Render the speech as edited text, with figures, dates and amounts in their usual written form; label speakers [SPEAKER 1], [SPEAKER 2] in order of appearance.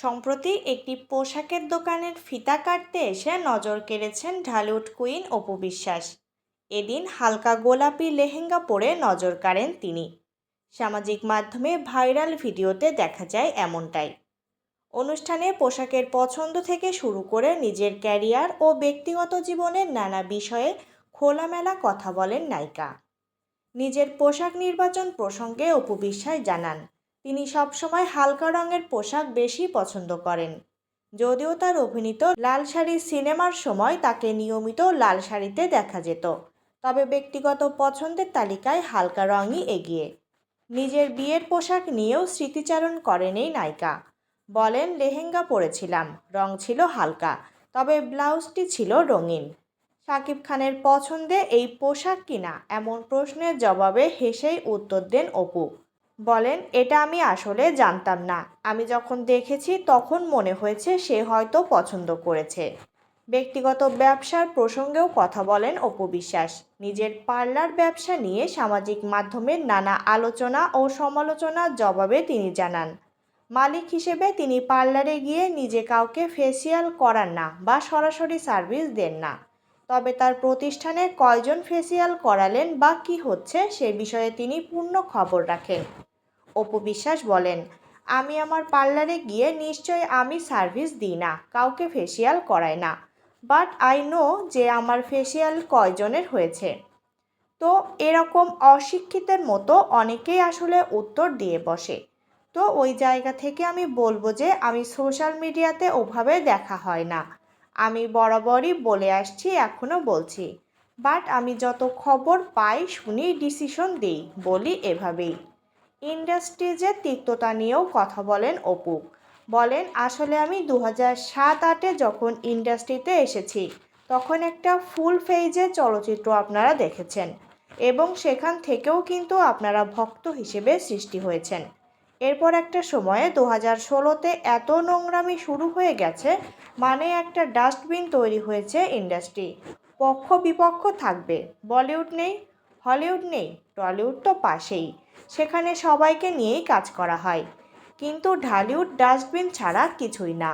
[SPEAKER 1] সম্প্রতি একটি পোশাকের দোকানের ফিতা কাটতে এসে নজর কেড়েছেন ঢালিউড কুইন অপু বিশ্বাস। এদিন হালকা গোলাপি লেহেঙ্গা পরে নজর কাড়েন তিনি। সামাজিক মাধ্যমে ভাইরাল ভিডিওতে দেখা যায় এমনটাই। অনুষ্ঠানে পোশাকের পছন্দ থেকে শুরু করে নিজের ক্যারিয়ার ও ব্যক্তিগত জীবনের নানা বিষয়ে খোলামেলা কথা বলেন নায়িকা। নিজের পোশাক নির্বাচন প্রসঙ্গে অপু বিশ্বাস জানান, তিনি সবসময় হালকা রঙের পোশাক বেশি পছন্দ করেন। যদিও তার অভিনীত লাল শাড়ি সিনেমার সময় তাকে নিয়মিত লাল শাড়িতে দেখা যেত, তবে ব্যক্তিগত পছন্দের তালিকায় হালকা রঙই এগিয়ে। নিজের বিয়ের পোশাক নিয়েও স্মৃতিচারণ করেন এই নায়িকা। বলেন, লেহেঙ্গা পরেছিলাম, রং ছিল হালকা, তবে ব্লাউজটি ছিল রঙিন। শাকিব খানের পছন্দে এই পোশাক কিনা এমন প্রশ্নের জবাবে হেসেই উত্তর দেন অপু। বলেন, এটা আমি আসলে জানতাম না, আমি যখন দেখেছি তখন মনে হয়েছে সে হয়তো পছন্দ করেছে। ব্যক্তিগত ব্যবসার প্রসঙ্গেও কথা বলেন অপু বিশ্বাস। নিজের পার্লার ব্যবসা নিয়ে সামাজিক মাধ্যমে নানা আলোচনা ও সমালোচনার জবাবে তিনি জানান, মালিক হিসেবে তিনি পার্লারে গিয়ে নিজে কাউকে ফেসিয়াল করান না বা সরাসরি সার্ভিস দেন না। তবে তার প্রতিষ্ঠানে কয়জন ফেসিয়াল করালেন বা কী হচ্ছে সে বিষয়ে তিনি পূর্ণ খবর রাখেন। অপু বিশ্বাস বলেন, আমি আমার পার্লারে গিয়ে নিশ্চয়ই আমি সার্ভিস দিই না, কাউকে ফেসিয়াল করাই না, বাট আই নো যে আমার ফেসিয়াল কয়জনের হয়েছে। তো এরকম অশিক্ষিতের মতো অনেকেই আসলে উত্তর দিয়ে বসে। তো ওই জায়গা থেকে আমি বলবো যে আমি সোশ্যাল মিডিয়াতে ওভাবে দেখা হয় না। আমি বরাবরই বলে আসছি, এখনও বলছি, বাট আমি যত খবর পাই শুনি ডিসিশন দিই, বলি এভাবেই। ইন্ডাস্ট্রিজে তিক্ততা নিয়েও কথা বলেন অপু। বলেন, আসলে আমি 2007-08-এ যখন ইন্ডাস্ট্রিতে এসেছি তখন একটা ফুল ফেজে চলচ্চিত্র আপনারা দেখেছেন এবং সেখান থেকেও কিন্তু আপনারা ভক্ত হিসেবে সৃষ্টি হয়েছেন। এরপর একটা সময়ে 2016-তে এত নোংরামি শুরু হয়ে গেছে, মানে একটা ডাস্টবিন তৈরি হয়েছে ইন্ডাস্ট্রি। পক্ষ বিপক্ষ থাকবে, বলিউড নেই, হলিউড নেই, টলিউড তো পাশেই, সেখানে সবাইকে নিয়েই কাজ করা হয়, কিন্তু ঢালিউড ডাস্টবিন ছাড়া কিছুই না।